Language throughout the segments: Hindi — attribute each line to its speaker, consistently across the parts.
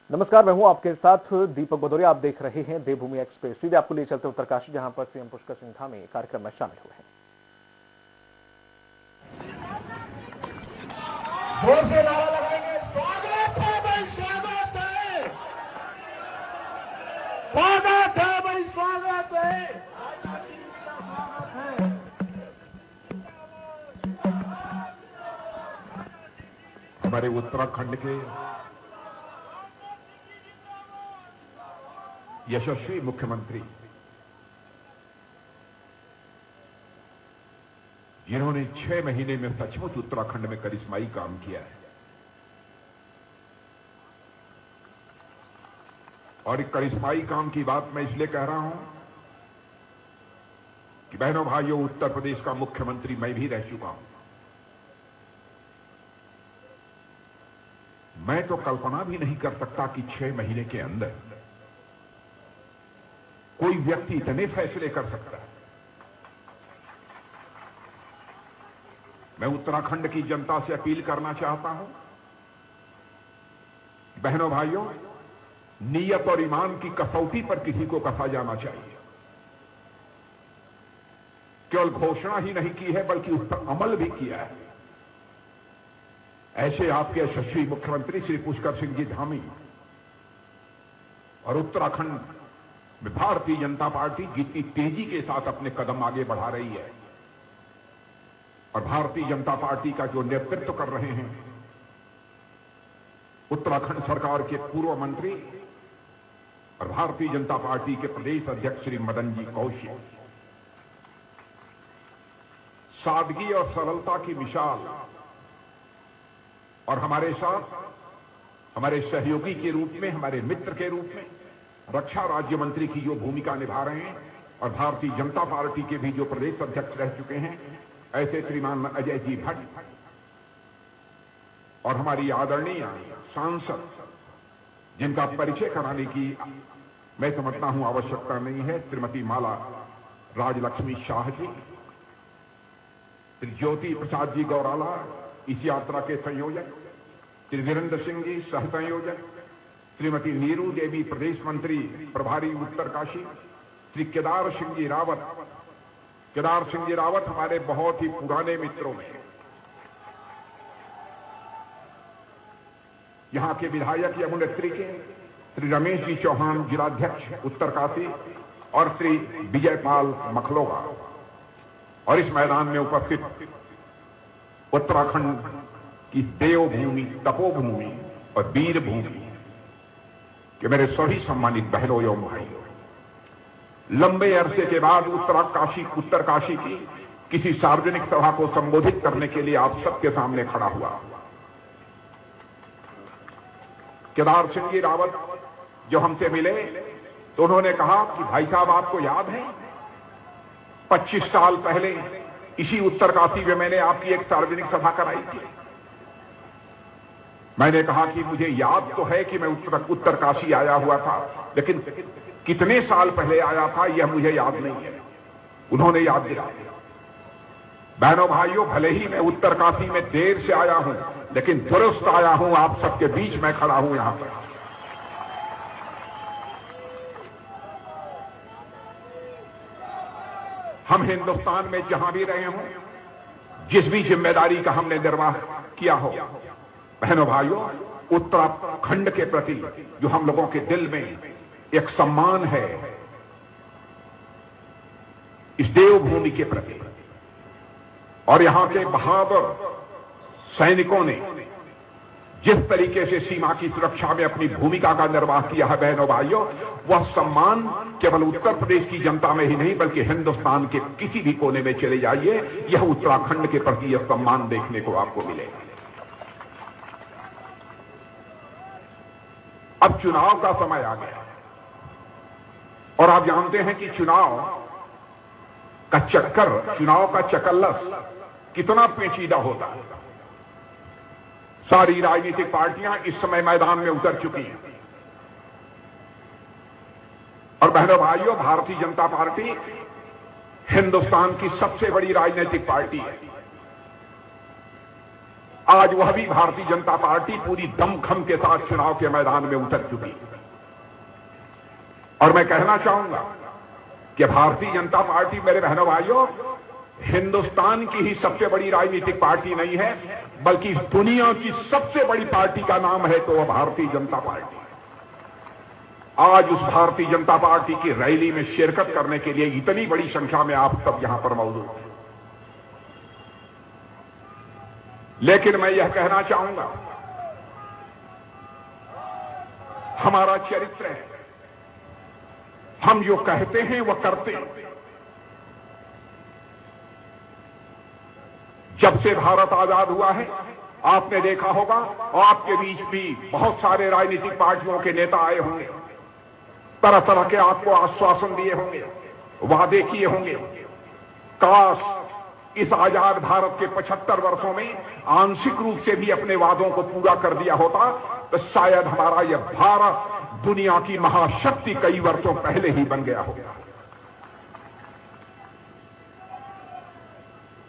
Speaker 1: नमस्कार, मैं हूं आपके साथ दीपक भदौरिया। आप देख रहे हैं देवभूमि एक्सप्रेस। सीधे आपको ले चलते उत्तरकाशी, जहां पर सीएम पुष्कर सिंह धामी कार्यक्रम में शामिल हुए हैं।
Speaker 2: जोर से नारा लगाएंगे, स्वागत है भाई, स्वागत है, स्वागत है भाई, स्वागत है।
Speaker 3: हमारे उत्तराखंड के यशस्वी मुख्यमंत्री, जिन्होंने 6 महीने में सचमुच उत्तराखंड में करिश्माई काम किया है, और एक करिश्माई काम की बात मैं इसलिए कह रहा हूं कि बहनों भाइयों, उत्तर प्रदेश का मुख्यमंत्री मैं भी रह चुका हूं। मैं तो कल्पना भी नहीं कर सकता कि 6 महीने के अंदर कोई व्यक्ति इतने फैसले कर सकता है। मैं उत्तराखंड की जनता से अपील करना चाहता हूं, बहनों भाइयों, नीयत और ईमान की कसौटी पर किसी को कसा जाना चाहिए। केवल घोषणा ही नहीं की है, बल्कि उस पर अमल भी किया है। ऐसे आपके यशस्वी मुख्यमंत्री श्री पुष्कर सिंह जी धामी और उत्तराखंड में भारतीय जनता पार्टी जितनी तेजी के साथ अपने कदम आगे बढ़ा रही है, और भारतीय जनता पार्टी का जो नेतृत्व कर रहे हैं उत्तराखंड सरकार के पूर्व मंत्री और भारतीय जनता पार्टी के प्रदेश अध्यक्ष श्री मदन जी कौशिक, सादगी और सरलता की मिसाल, और हमारे साथ हमारे सहयोगी के रूप में, हमारे मित्र के रूप में रक्षा राज्य मंत्री की जो भूमिका निभा रहे हैं, और भारतीय जनता पार्टी के भी जो प्रदेश अध्यक्ष रह चुके हैं, ऐसे श्रीमान अजय जी भट्ट, और हमारी आदरणीय सांसद, जिनका परिचय कराने की मैं समझता हूं आवश्यकता नहीं है, श्रीमती माला राजलक्ष्मी शाह जी, श्री ज्योति प्रसाद जी गौराला इस यात्रा के संयोजक, श्री वीरेंद्र सिंह जी सह संयोजक, श्रीमती नीरू देवी प्रदेश मंत्री प्रभारी उत्तरकाशी, श्री केदार सिंह जी रावत। केदार सिंह जी रावत हमारे बहुत ही पुराने मित्रों में, यहां के विधायक यमुनेत्री के श्री रमेश जी चौहान जिलाध्यक्ष उत्तरकाशी, और श्री विजयपाल मखलोगा, और इस मैदान में उपस्थित उत्तराखंड की देवभूमि, तपोभूमि और वीरभूमि कि मेरे सभी सम्मानित बहनों एवं भाइयों, लंबे अरसे के बाद उत्तरकाशी की किसी सार्वजनिक सभा को संबोधित करने के लिए आप सबके सामने खड़ा हुआ। केदार सिंह जी रावत जो हमसे मिले तो उन्होंने कहा कि भाई साहब, आपको याद है 25 साल पहले इसी उत्तरकाशी में मैंने आपकी एक सार्वजनिक सभा कराई थी। मैंने कहा कि मुझे याद तो है कि मैं उत्तरकाशी आया हुआ था, लेकिन कितने साल पहले आया था यह मुझे याद नहीं है। उन्होंने याद दिलाया। बहनों भाइयों, भले ही मैं उत्तरकाशी में देर से आया हूं, लेकिन दुरुस्त आया हूं। आप सबके बीच में खड़ा हूं यहां पर। हम हिंदुस्तान में जहां भी रहे हों, जिस भी जिम्मेदारी का हमने निर्वाह किया हो, बहनों भाइयों, उत्तराखंड के प्रति जो हम लोगों के दिल में एक सम्मान है, इस देवभूमि के प्रति, और यहां के बहादुर सैनिकों ने जिस तरीके से सीमा की सुरक्षा में अपनी भूमिका का निर्वाह किया है, बहनों भाइयों, वह सम्मान केवल उत्तर प्रदेश की जनता में ही नहीं, बल्कि हिंदुस्तान के किसी भी कोने में चले जाइए, यह उत्तराखंड के प्रति यह सम्मान देखने को आपको मिलेगा। अब चुनाव का समय आ गया, और आप जानते हैं कि चुनाव का चक्कर, चुनाव का चकल्लस कितना पेचीदा होता है। सारी राजनीतिक पार्टियां इस समय मैदान में उतर चुकी हैं, और बहनों भाइयों, भारतीय जनता पार्टी हिंदुस्तान की सबसे बड़ी राजनीतिक पार्टी है। आज वह भी भारतीय जनता पार्टी पूरी दमखम के साथ चुनाव के मैदान में उतर चुकी है। और मैं कहना चाहूंगा कि भारतीय जनता पार्टी, मेरे बहनों भाइयों, हिंदुस्तान की ही सबसे बड़ी राजनीतिक पार्टी नहीं है, बल्कि दुनिया की सबसे बड़ी पार्टी का नाम है तो वह भारतीय जनता पार्टी। आज उस भारतीय जनता पार्टी की रैली में शिरकत करने के लिए इतनी बड़ी संख्या में आप सब यहां पर मौजूद हैं। लेकिन मैं यह कहना चाहूंगा, हमारा चरित्र है, हम जो कहते हैं वह करते हैं। जब से भारत आजाद हुआ है, आपने देखा होगा, और आपके बीच भी बहुत सारे राजनीतिक पार्टियों के नेता आए होंगे, तरह तरह के आपको आश्वासन दिए होंगे, वादे किए होंगे। काश इस आजाद भारत के 75 वर्षों में आंशिक रूप से भी अपने वादों को पूरा कर दिया होता, तो शायद हमारा यह भारत दुनिया की महाशक्ति कई वर्षों पहले ही बन गया होगा।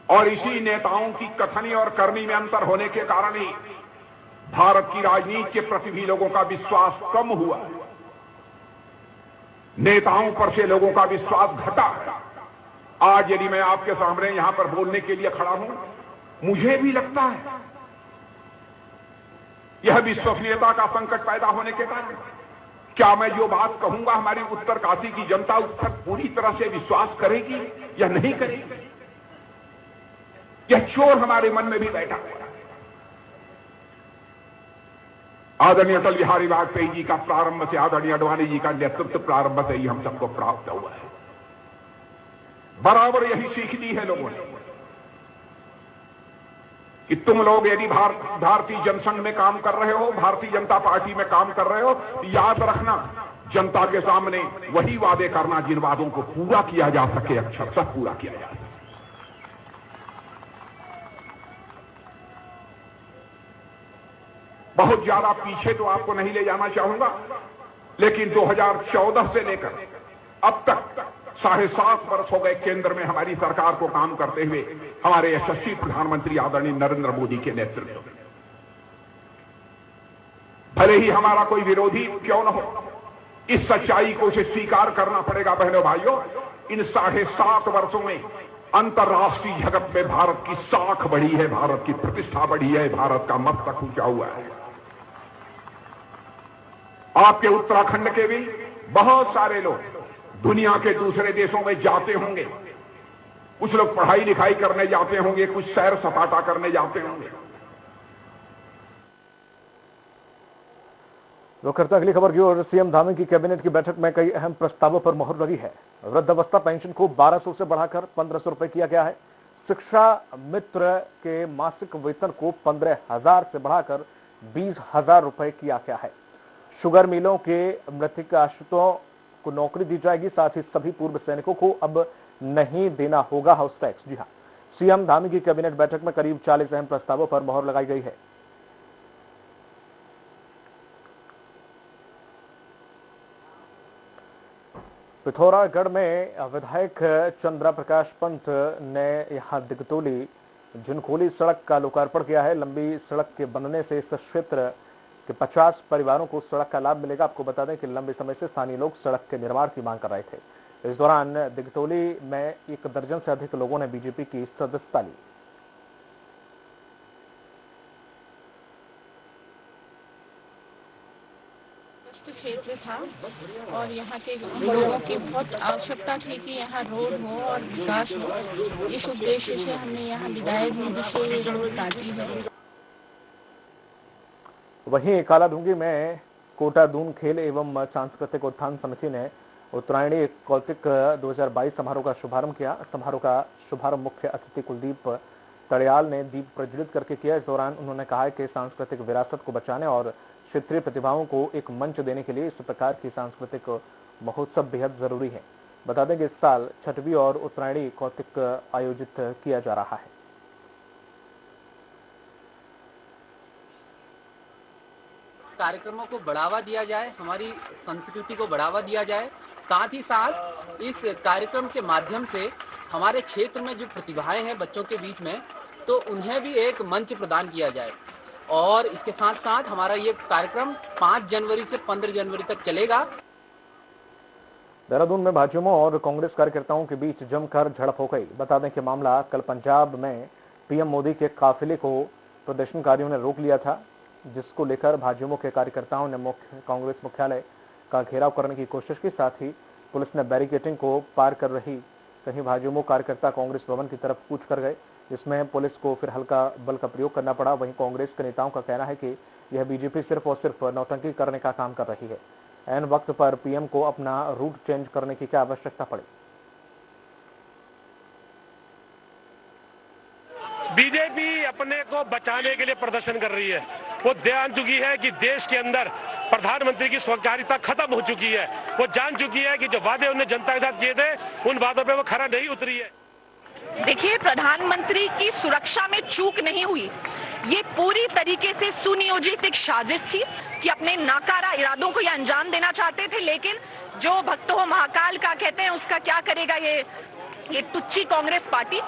Speaker 3: और इसी नेताओं की कथनी और करनी में अंतर होने के कारण ही भारत की राजनीति के प्रति भी लोगों का विश्वास कम हुआ है। नेताओं पर से लोगों का विश्वास घटा है। आज यदि मैं आपके सामने यहां पर बोलने के लिए खड़ा हूं, मुझे भी लगता है यह विश्वसनीयता का संकट पैदा होने के कारण, क्या मैं जो बात कहूंगा हमारी उत्तरकाशी की जनता उस पर पूरी तरह से विश्वास करेगी या नहीं करेगी? यह चोर हमारे मन में भी बैठा हुआ है। आदरणीय अटल बिहारी वाजपेयी जी का प्रारंभ से आदरणीय आडवाणी जी का नेतृत्व प्रारंभ से ही हम सबको प्राप्त हुआ है। बराबर यही सीख दी है लोगों ने कि तुम लोग यदि भारतीय जनसंघ में काम कर रहे हो, भारतीय जनता पार्टी में काम कर रहे हो, तो याद रखना, जनता के सामने वही वादे करना जिन वादों को पूरा किया जा सके, अक्षरशः पूरा किया जा सके। बहुत ज्यादा पीछे तो आपको नहीं ले जाना चाहूंगा, लेकिन 2014 से लेकर अब तक 7.5 वर्ष हो गए केंद्र में हमारी सरकार को काम करते हुए, हमारे यशस्वी प्रधानमंत्री आदरणीय नरेंद्र मोदी के नेतृत्व में। भले ही हमारा कोई विरोधी क्यों न हो, इस सच्चाई को उसे स्वीकार करना पड़ेगा। बहनों भाइयों, इन 7.5 वर्षों में अंतर्राष्ट्रीय जगत में भारत की साख बढ़ी है, भारत की प्रतिष्ठा बढ़ी है, भारत का मस्तक ऊंचा हुआ है। आपके उत्तराखंड के भी बहुत सारे लोग दुनिया के दूसरे देशों में जाते होंगे, कुछ लोग पढ़ाई लिखाई करने जाते होंगे, कुछ सैर सपाटा करने जाते होंगे।
Speaker 1: रुक करते अगली खबर की ओर। सीएम धामी की कैबिनेट की बैठक में कई अहम प्रस्तावों पर मोहर लगी है। वृद्धावस्था पेंशन को 1200 से बढ़ाकर 1500 रुपए किया गया है। शिक्षा मित्र के मासिक वेतन को 15,000 से बढ़ाकर 20,000 रुपए किया गया है। शुगर मिलों के मृतक आश्रितों को नौकरी दी जाएगी। साथ ही सभी पूर्व सैनिकों को अब नहीं देना होगा हाउस टैक्स। जी हां, सीएम धामी की कैबिनेट बैठक में करीब 40 अहम प्रस्तावों पर मोहर लगाई गई है। पिथौरागढ़ में विधायक चंद्रा प्रकाश पंत ने यहां दिगतोली झुनखोली सड़क का लोकार्पण किया है। लंबी सड़क के बनने से इस क्षेत्र के 50 परिवारों को सड़क का लाभ मिलेगा। आपको बता दें कि लंबे समय से स्थानीय लोग सड़क के निर्माण की मांग कर रहे थे। इस दौरान दिगतोली में 1 दर्जन से अधिक लोगों ने बीजेपी की सदस्यता ली।
Speaker 4: क्षेत्र था और यहाँ के लोगों की बहुत आवश्यकता थी कि यहाँ रोड हो और विकास हो। इस उद्देश्य से हमने यहाँ विधायक निधि से ये रोड काटी है।
Speaker 1: वहीं कालाधुंगी में कोटा दून खेल एवं सांस्कृतिक उत्थान समिति ने उत्तरायणी कौतिक 2022 समारोह का शुभारंभ किया। समारोह का शुभारंभ मुख्य अतिथि कुलदीप तड़ियाल ने दीप प्रज्वलित करके किया। इस दौरान उन्होंने कहा कि सांस्कृतिक विरासत को बचाने और क्षेत्रीय प्रतिभाओं को एक मंच देने के लिए इस प्रकार की सांस्कृतिक महोत्सव बेहद जरूरी है। बता दें कि इस साल 6वीं और उत्तरायणी कौतिक आयोजित किया जा रहा है।
Speaker 5: कार्यक्रमों को बढ़ावा दिया जाए, हमारी संस्कृति को बढ़ावा दिया जाए। साथ ही साथ इस कार्यक्रम के माध्यम से हमारे क्षेत्र में जो प्रतिभाएं हैं बच्चों के बीच में, तो उन्हें भी एक मंच प्रदान किया जाए। और इसके साथ साथ हमारा ये कार्यक्रम 5 जनवरी से 15 जनवरी तक चलेगा।
Speaker 1: देहरादून में भाजपा और कांग्रेस कार्यकर्ताओं के बीच जमकर झड़प हो गई। बता दें कि मामला कल पंजाब में पीएम मोदी के काफिले को प्रदर्शनकारियों ने रोक लिया था, जिसको लेकर भाजपा के कार्यकर्ताओं ने कांग्रेस मुख्यालय का घेराव करने की कोशिश की। साथ ही पुलिस ने बैरिकेडिंग को पार कर रही कहीं भाजपा कार्यकर्ता कांग्रेस भवन की तरफ कूच कर गए, जिसमें पुलिस को फिर हल्का बल का प्रयोग करना पड़ा। वहीं कांग्रेस के नेताओं का कहना है कि यह बीजेपी सिर्फ और सिर्फ नौटंकी करने का काम कर रही है। ऐन वक्त पर पीएम को अपना रूट चेंज करने की क्या आवश्यकता पड़ी?
Speaker 6: बीजेपी अपने को बचाने के लिए प्रदर्शन कर रही है। वो जान चुकी है कि देश के अंदर प्रधानमंत्री की स्वकारिता खत्म हो चुकी है। वो जान चुकी है कि जो वादे उन्हें जनता के साथ किए थे, उन वादों पे वो खरा नहीं उतरी है।
Speaker 7: देखिए, प्रधानमंत्री की सुरक्षा में चूक नहीं हुई। ये पूरी तरीके से सुनियोजित एक साजिश थी कि अपने नाकारा इरादों को ये अंजाम देना चाहते थे। लेकिन जो भक्त हो महाकाल का कहते हैं, उसका क्या करेगा ये टुच्ची कांग्रेस पार्टी।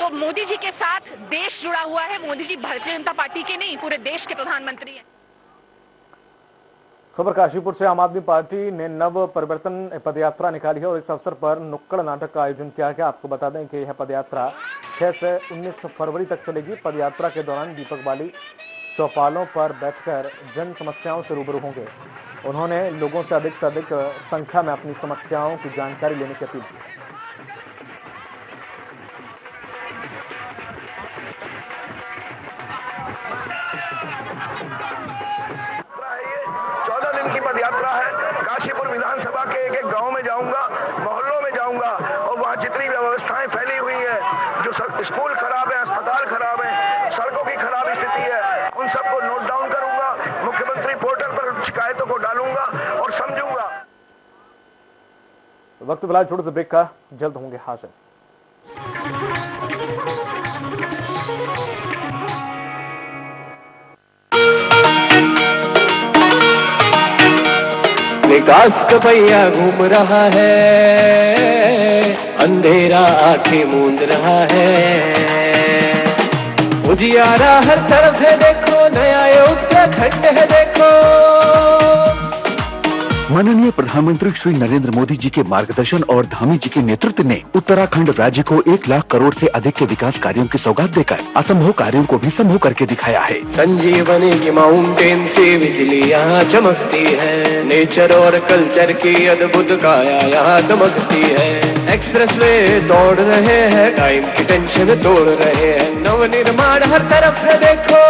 Speaker 7: तो मोदी जी के साथ देश जुड़ा हुआ है। मोदी जी भारतीय जनता पार्टी के नहीं, पूरे देश के प्रधानमंत्री हैं।
Speaker 1: खबर काशीपुर से। आम आदमी पार्टी ने नव परिवर्तन पदयात्रा निकाली है और इस अवसर पर नुक्कड़ नाटक का आयोजन किया गया। आपको बता दें कि यह पदयात्रा 6 से 19 फरवरी तक चलेगी। पदयात्रा के दौरान दीपक बाली चौपालों पर बैठकर जन समस्याओं से रूबरू होंगे। उन्होंने लोगों से अधिक संख्या में अपनी समस्याओं की जानकारी लेने की अपील की।
Speaker 2: यात्रा है। काशीपुर विधानसभा के एक गांव में जाऊंगा, मोहल्लों में जाऊंगा और वहां जितनी व्यवस्थाएं फैली हुई है, जो स्कूल खराब है, अस्पताल खराब है, सड़कों की खराब स्थिति है, उन सबको नोट डाउन करूंगा। मुख्यमंत्री पोर्टल पर शिकायतों को डालूंगा और समझूंगा।
Speaker 1: वक्त फिलहाल छोटे से ब्रेक का, जल्द होंगे हाजिर।
Speaker 8: विकास का पहिया घूम रहा है, अंधेरा आंखें मूंद रहा है। उजियारा हर तरफ है देखो, नया ये उत्तराखंड है देखो।
Speaker 9: माननीय प्रधानमंत्री श्री नरेंद्र मोदी जी के मार्गदर्शन और धामी जी के नेतृत्व ने उत्तराखंड राज्य को 1 लाख करोड़ से अधिक के विकास कार्यों की सौगात देकर असंभव कार्यों को भी संभव करके दिखाया है।
Speaker 8: संजीवनी की माउंटेन से बिजली यहाँ चमकती है, नेचर और कल्चर की अद्भुत काया यहाँ दमकती है। एक्सप्रेस वे दौड़ रहे हैं, टाइम की टेंशन तोड़ रहे हैं। नव निर्माण हर तरफ है देखो,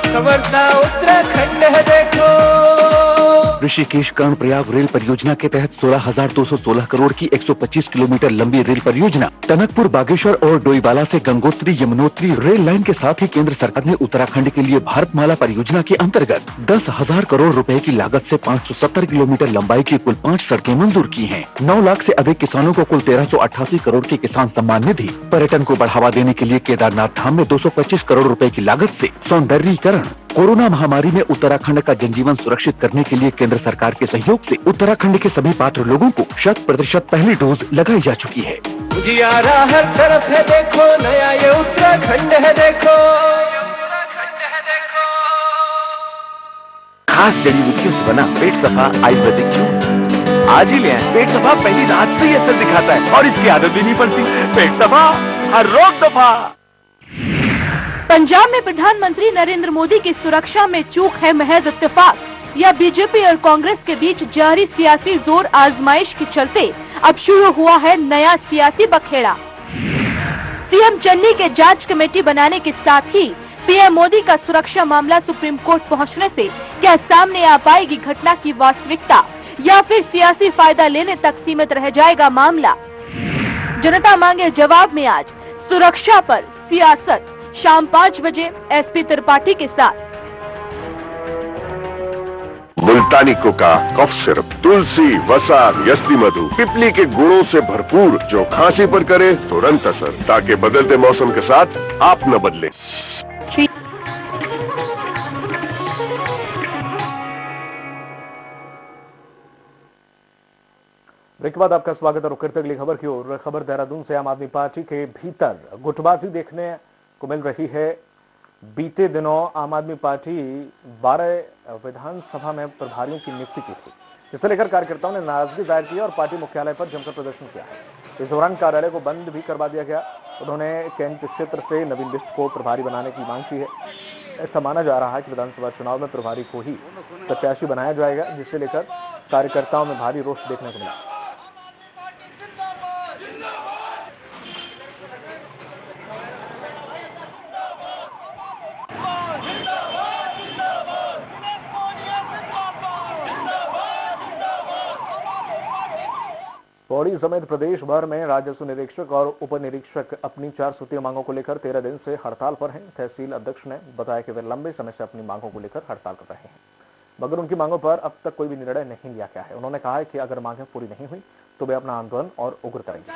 Speaker 8: संवरता उत्तराखंड है देखो।
Speaker 9: ऋषिकेश कर्णप्रयाग रेल परियोजना के तहत 16,216 करोड़ की 125 किलोमीटर लंबी रेल परियोजना, टनकपुर बागेश्वर और डोईवाला से गंगोत्री यमुनोत्री रेल लाइन के साथ ही केंद्र सरकार ने उत्तराखंड के लिए भारतमाला परियोजना के अंतर्गत 10,000 करोड़ रुपए की लागत से 570 किलोमीटर लंबाई की कुल 5 सड़कें मंजूर की हैं। 9 लाख से अधिक किसानों को कुल 1388 करोड़ की किसान सम्मान निधि, पर्यटन को बढ़ावा देने के लिए केदारनाथ धाम में 225 करोड़ रुपए की लागत से सौंदर्यीकरण, कोरोना महामारी में उत्तराखंड का जनजीवन सुरक्षित करने के लिए केंद्र सरकार के सहयोग से उत्तराखंड के सभी पात्र लोगों को 100% पहली डोज लगाई जा चुकी है।
Speaker 8: उजियारा हर तरफ है देखो, नया ये उत्तराखंड है देखो।
Speaker 9: खास जड़ी बूटियों से बना पेट सफा आयुर्वेदिक जूस आज ही ले आए। पेट सफा पहली रात से ही असर दिखाता है और इसकी आदत भी नहीं पड़ती। पेट सफा हर रोग दफा।
Speaker 10: पंजाब में प्रधानमंत्री नरेंद्र मोदी की सुरक्षा में चूक है महज इत्तेफाक, या बीजेपी और कांग्रेस के बीच जारी सियासी जोर आजमाइश के चलते अब शुरू हुआ है नया सियासी बखेड़ा। सीएम चन्नी के जांच कमेटी बनाने के साथ ही पीएम मोदी का सुरक्षा मामला सुप्रीम कोर्ट पहुंचने से क्या सामने आ पाएगी घटना की वास्तविकता, या फिर सियासी फायदा लेने तक सीमित रह जाएगा मामला? जनता मांगे जवाब में आज सुरक्षा पर सियासत, शाम 5 बजे एसपी त्रिपाठी के साथ।
Speaker 11: मुल्तानी कोका, कफ सिरप, तुलसी, वसा, यस्ती मधु, पिपली के गुणों से भरपूर, जो खांसी पर करे तुरंत असर, ताकि बदलते मौसम के साथ आप न बदलें।
Speaker 1: ब्रेक के बाद आपका स्वागत है। रुक करते अगली खबर की ओर। खबर देहरादून से। आम आदमी पार्टी के भीतर गुटबाजी देखने को मिल रही है। बीते दिनों आम आदमी पार्टी 12 विधानसभा में प्रभारियों की नियुक्ति की थी, जिसे लेकर कार्यकर्ताओं ने नाराजगी जाहिर की और पार्टी मुख्यालय पर जमकर प्रदर्शन किया है। इस दौरान कार्यालय को बंद भी करवा दिया गया। उन्होंने कैंट क्षेत्र से नवीन बिष्ट को प्रभारी बनाने की मांग की है। ऐसा माना जा रहा है कि विधानसभा चुनाव में प्रभारी को ही प्रत्याशी बनाया जाएगा, जिसे लेकर कार्यकर्ताओं में भारी रोष देखने को मिला। पौड़ी समेत प्रदेश भर में राजस्व निरीक्षक और उप निरीक्षक अपनी 4 सूत्रीय मांगों को लेकर 13 दिन से हड़ताल पर हैं। तहसील अध्यक्ष ने बताया कि वे लंबे समय से अपनी मांगों को लेकर हड़ताल कर रहे हैं, मगर उनकी मांगों पर अब तक कोई भी निर्णय नहीं लिया गया है। उन्होंने कहा है कि अगर मांगें पूरी नहीं हुई तो वे अपना आंदोलन और उग्र करेंगे।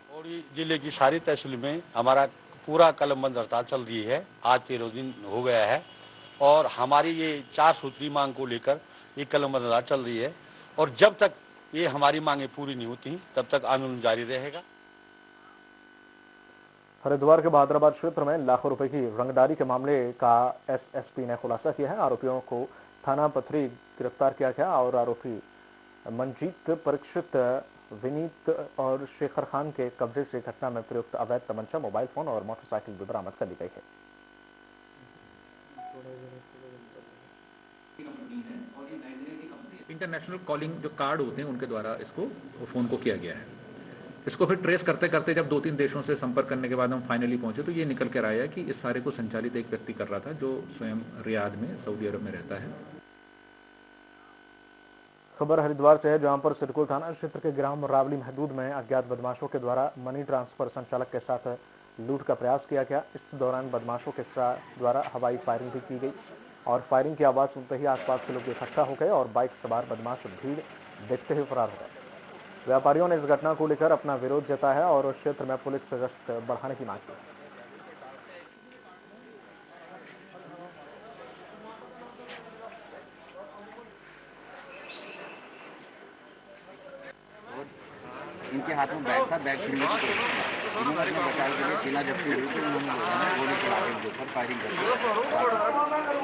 Speaker 12: पौड़ी जिले की सारी तहसील में हमारा पूरा कलमबंद हड़ताल चल रही है। आज 13 दिन हो गया है और हमारी ये 4 सूत्री मांग को लेकर ये कलमबंद हड़ताल चल रही है और जब तक ये हमारी मांगें पूरी नहीं होती तब तक आंदोलन जारी रहेगा।
Speaker 1: हरिद्वार के बहादुराबाद क्षेत्र में लाखों रुपए की रंगदारी के मामले का एसएसपी ने खुलासा किया है। आरोपियों को थाना पथरी गिरफ्तार किया गया और आरोपी मंजीत, परीक्षित, विनीत और शेखर खान के कब्जे से घटना में प्रयुक्त अवैध तमंचा, मोबाइल फोन और मोटरसाइकिल भी बरामद कर ली गई है।
Speaker 13: इंटरनेशनल कॉलिंग जो कार्ड होते हैं उनके द्वारा इसको फोन को किया गया है। इसको फिर ट्रेस करते करते जब 2-3 देशों से संपर्क करने के बाद हम फाइनली पहुंचे तो ये निकल कर आया कि इस सारे को संचालित एक व्यक्ति कर रहा था जो स्वयं रियाद में सऊदी अरब में रहता है।
Speaker 1: खबर हरिद्वार से है, जहां पर सिडकुल थाना क्षेत्र के ग्राम रावली महदूद में अज्ञात बदमाशों के द्वारा मनी ट्रांसफर संचालक के साथ लूट का प्रयास किया गया। इस दौरान बदमाशों के द्वारा हवाई फायरिंग भी की गई और फायरिंग की आवाज सुनते ही आसपास के लोग इकट्ठा हो गए और बाइक सवार बदमाश भीड़ देखते हुए फरार हो गए। व्यापारियों ने इस घटना को लेकर अपना विरोध जताया और उस क्षेत्र में पुलिस गश्त बढ़ाने की मांग की।
Speaker 14: इनके हाथ में बैग था, बैग छीनने की कोशिश की। इन्होंने अपने बचाव के लिए सीना जब्ती हुई तो उन्होंने गोली चला के उनके ऊपर फायरिंग कर दी।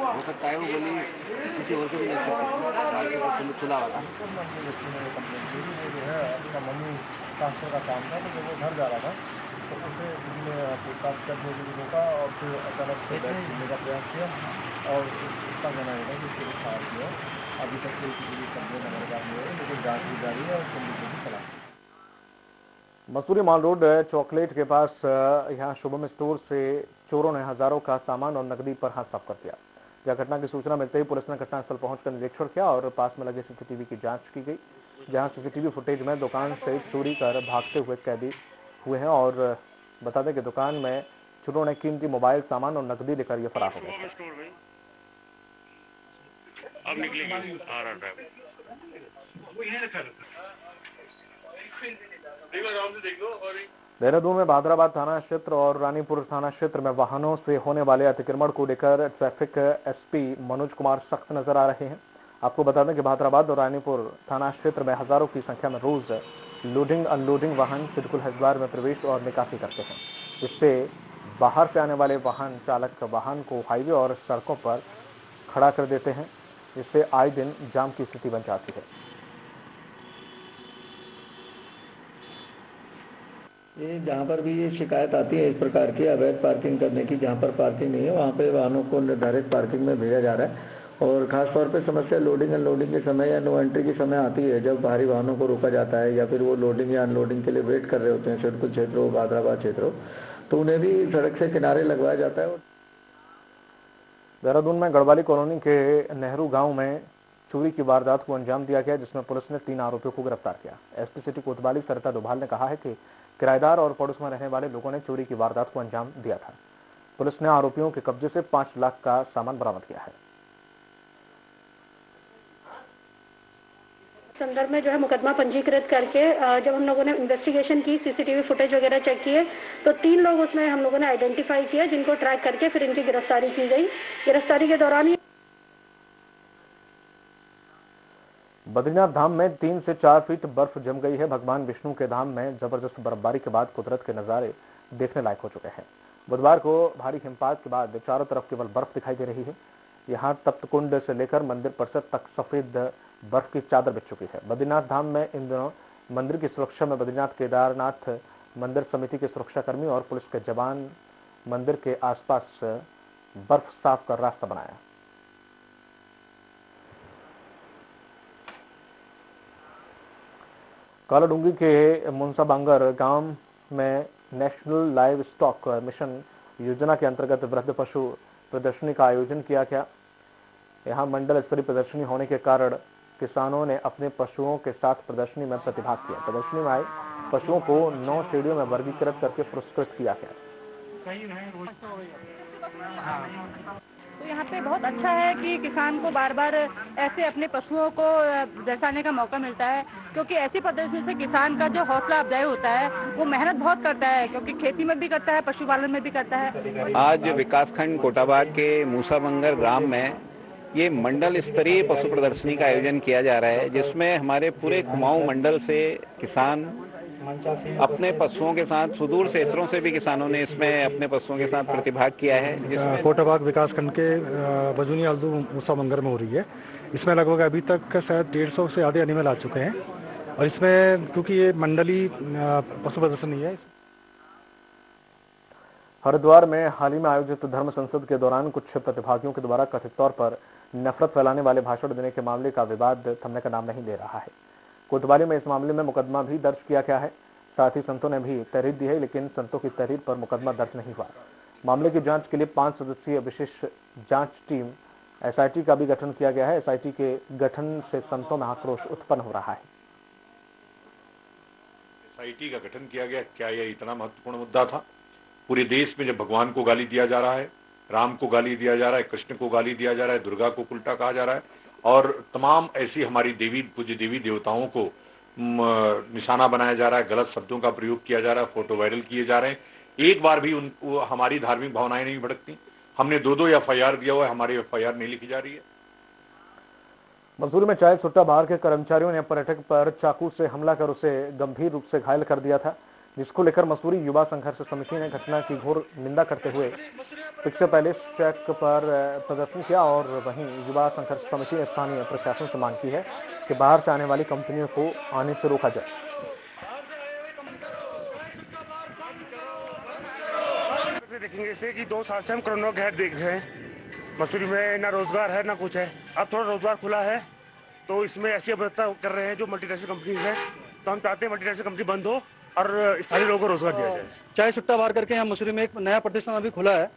Speaker 14: हो सकता है वो गोली किसी और को भी लग सकती है। खुला हुआ था।
Speaker 15: अपना मनी ट्रांसफर का काम था, तो जब वो घर जा रहा था तो उसे पूछताछ करने के लिए रोका और फिर अचानक से बैग छीनने का प्रयास किया और उसका कहना है कि उसको फायर किया। अभी तक कोई किसी भी कंप्लेन हमारे पास नहीं है, लेकिन जाँच की जा रही है और पुलिस भी चला।
Speaker 1: मसूरी माल रोड चॉकलेट के पास यहां शुभम स्टोर से चोरों ने हजारों का सामान और नकदी पर हाथ साफ कर दिया। यह घटना की सूचना मिलते ही पुलिस ने घटनास्थल पहुंचकर निरीक्षण किया और पास में लगे सीसीटीवी की जांच की गई, जहां सीसीटीवी फुटेज में दुकान से चोरी कर भागते हुए कैदी हुए हैं। और बता दें कि दुकान में चोरों ने कीमती मोबाइल, सामान और नकदी लेकर ये फरार हो गए।
Speaker 6: अब निकलेगी आ रहा है।
Speaker 1: देहरादून में बहादुराबाद थाना क्षेत्र और रानीपुर थाना क्षेत्र में वाहनों से होने वाले अतिक्रमण को लेकर ट्रैफिक एसपी मनोज कुमार सख्त नजर आ रहे हैं। आपको बता दें कि बहादुराबाद और रानीपुर थाना क्षेत्र में हजारों की संख्या में रोज लोडिंग अनलोडिंग वाहन सिडकुल हरिद्वार में प्रवेश और निकासी करते हैं। इससे बाहर से आने वाले वाहन चालक वाहन को हाईवे और सड़कों पर खड़ा कर देते हैं, जिससे आए दिन जाम की स्थिति बन जाती है।
Speaker 16: ये जहाँ पर भी ये शिकायत आती है इस प्रकार की अवैध पार्किंग करने की, जहाँ पर पार्किंग नहीं है वहाँ पे वाहनों को निर्धारित पार्किंग में भेजा जा रहा है। और खास तौर पे समस्या लोडिंग अनलोडिंग के समय या नो एंट्री के समय आती है, जब भारी वाहनों को रोका जाता है या फिर वो लोडिंग या अनलोडिंग के लिए वेट कर रहे होते हैं सिडकुल क्षेत्र हो, बहादुराबाद क्षेत्र हो, तो उन्हें भी सड़क से किनारे लगवाया जाता है।
Speaker 1: देहरादून में गढ़वाली कॉलोनी के नेहरू गांव में चोरी की वारदात को अंजाम दिया गया, जिसमें पुलिस ने 3 आरोपियों को गिरफ्तार किया। एसपी सिटी कोतवाली सरिता डोभाल ने कहा है कि किराएदार और पड़ोस में रहने वाले लोगों ने चोरी की वारदात को अंजाम दिया था। पुलिस ने आरोपियों के कब्जे से 5 लाख का सामान बरामद किया है।
Speaker 17: संदर्भ में जो है मुकदमा पंजीकृत करके जब हम लोगों ने इन्वेस्टिगेशन की, सीसीटीवी फुटेज वगैरह चेक किए, तो 3 लोग उसमें हम लोगों ने आइडेंटिफाई किया, जिनको ट्रैक करके फिर इनकी गिरफ्तारी की गई। गिरफ्तारी के दौरान ही
Speaker 1: बद्रीनाथ धाम में 3 से 4 फीट बर्फ जम गई है। भगवान विष्णु के धाम में जबरदस्त बर्फबारी के बाद कुदरत के नजारे देखने लायक हो चुके हैं। बुधवार को भारी हिमपात के बाद चारों तरफ केवल बर्फ दिखाई दे रही है। यहाँ तप्त कुंड से लेकर मंदिर परिसर तक सफेद बर्फ की चादर बिछ चुकी है। बद्रीनाथ धाम में इन दिनों मंदिर की सुरक्षा में बद्रीनाथ केदारनाथ मंदिर समिति के सुरक्षाकर्मी और पुलिस के जवान मंदिर के आसपास बर्फ साफ कर रास्ता बनाया। कालाडूंगी के मुंसाबांगर गांव में नेशनल लाइव स्टॉक मिशन योजना के अंतर्गत वृद्ध पशु प्रदर्शनी का आयोजन किया गया। यहां मंडल स्तरीय प्रदर्शनी होने के कारण किसानों ने अपने पशुओं के साथ प्रदर्शनी में प्रतिभाग किया। प्रदर्शनी में आए पशुओं को 9 श्रेणियों में वर्गीकृत करके पुरस्कृत किया गया।
Speaker 10: तो यहाँ पे बहुत अच्छा है कि किसान को बार बार ऐसे अपने पशुओं को दर्शाने का मौका मिलता है, क्योंकि ऐसी प्रदर्शनी से किसान का जो हौसला अफजाई होता है वो मेहनत बहुत करता है, क्योंकि खेती में भी करता है, पशुपालन में भी करता है।
Speaker 13: आज विकासखंड कोटाबाग के मूसाबंगर ग्राम में ये मंडल स्तरीय पशु प्रदर्शनी का आयोजन किया जा रहा है, जिसमें हमारे पूरे कुमाऊं मंडल से किसान अपने पशुओं के साथ, सुदूर क्षेत्रों से भी किसानों ने इसमें अपने पशुओं के साथ प्रतिभाग किया है।
Speaker 15: कोटाबाग विकासखंड के बजुनी आलदू मूसाबंगर में हो रही है। इसमें लगभग अभी तक शायद 150 से ज़्यादा एनिमल आ चुके हैं, और इसमें क्योंकि ये मंडली पशु प्रदर्शनी है।
Speaker 1: हरिद्वार में हाल ही में आयोजित धर्म संसद के दौरान कुछ प्रतिभागियों के द्वारा कथित तौर पर नफरत फैलाने वाले भाषण देने के मामले का विवाद थमने का नाम नहीं ले रहा है। कोतवाली में इस मामले में मुकदमा भी दर्ज किया गया है। साथ ही संतों ने भी तहरीर दी है, लेकिन संतों की तहरीर पर मुकदमा दर्ज नहीं हुआ। मामले की जांच के लिए 5 सदस्यीय विशेष जांच टीम एसआईटी का भी गठन किया गया है। एसआईटी के गठन से संतों में आक्रोश उत्पन्न हो रहा है।
Speaker 3: एसआईटी का गठन किया गया, क्या यह इतना महत्वपूर्ण मुद्दा था? पूरे देश में जब भगवान को गाली दिया जा रहा है, राम को गाली दिया जा रहा है, कृष्ण को गाली दिया जा रहा है, दुर्गा को उल्टा कहा जा रहा है, और तमाम ऐसी हमारी पूज्य देवी देवताओं को निशाना बनाया जा रहा है, गलत शब्दों का प्रयोग किया जा रहा है, फोटो वायरल किए जा रहे हैं, एक बार भी हमारी धार्मिक भावनाएं नहीं भड़कती। हमने 2 एफआईआर दिया हुआ है, हमारी एफआईआर नहीं लिखी जा रही है।
Speaker 1: मसूरी में चाय सुट्टा बार के कर्मचारियों ने पर्यटक पर चाकू से हमला कर उसे गंभीर रूप से घायल कर दिया था, जिसको लेकर मसूरी युवा संघर्ष समिति ने घटना की घोर निंदा करते हुए पिक्चर पैलेस चौक पर प्रदर्शन किया। और वहीं युवा संघर्ष समिति ने स्थानीय प्रशासन से मांग की है कि बाहर से आने वाली कंपनियों को आने से रोका जाए।
Speaker 6: देखेंगे इसे कि 2 साल से हम कोरोना के देख रहे हैं। मसूरी में ना रोजगार है ना कुछ है। अब थोड़ा रोजगार खुला है तो इसमें ऐसी अवस्था कर रहे हैं जो मल्टीनेशनल कंपनीज है। तो हम चाहते हैं मल्टीनेशनल कंपनी बंद हो और स्थानीय लोगों को रोजगार दिया जाए।
Speaker 15: चाय सुट्टा बार करके यहाँ मसूरी में एक नया प्रतिष्ठान अभी खुला है।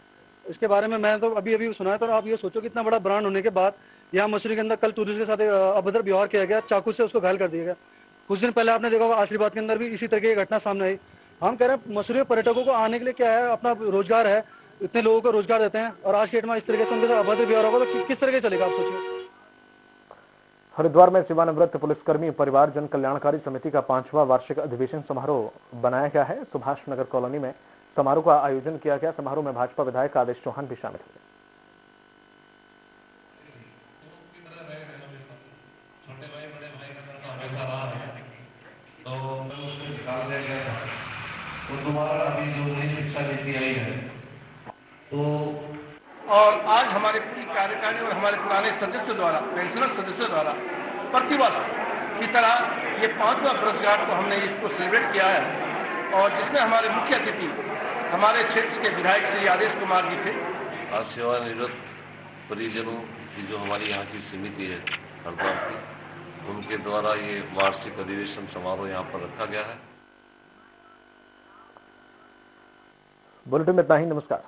Speaker 15: इसके बारे में मैं तो अभी सुना है। तो आप ये सोचो कि इतना बड़ा ब्रांड होने के बाद यहाँ मसूरी के अंदर कल टूरिस्ट के साथ अभद्र व्यवहार किया गया, चाकू से उसको घायल कर दिया गया। कुछ दिन पहले आपने देखा होगा आशीर्वाद के अंदर भी इसी तरह की घटना सामने आई। हम कह रहे हैं मसूरी पर्यटकों को आने के लिए क्या है, अपना रोजगार है, इतने लोगों को रोजगार देते हैं, और आज के डेट में इस तरीके से उनके साथ अभद्र व्यवहार होगा तो किस तरह के चलेगा, आप सोचिए।
Speaker 1: हरिद्वार में सेवानिवृत्त पुलिसकर्मी परिवार जन कल्याणकारी समिति का 5वां वार्षिक अधिवेशन समारोह बनाया गया है। सुभाष नगर कॉलोनी में समारोह का आयोजन किया गया। समारोह में भाजपा विधायक आदेश चौहान भी शामिल हुए।
Speaker 18: और आज हमारे पूरी कार्यकारिणी और हमारे पुराने सदस्यों द्वारा, पेंशनर सदस्यों द्वारा प्रतिवर्ष की तरह ये 5वां वर्षगांठ को हमने इसको सेलिब्रेट किया है, और जिसमें हमारे मुख्य अतिथि हमारे क्षेत्र के विधायक श्री आदेश कुमार जी थे।
Speaker 19: आज सेवानिवृत्त परिजनों की जो हमारी यहाँ की समिति है हरिद्वार की, उनके द्वारा ये वार्षिक अधिवेशन समारोह यहाँ पर रखा गया है।
Speaker 1: बुलेटिन में इतना ही। नमस्कार।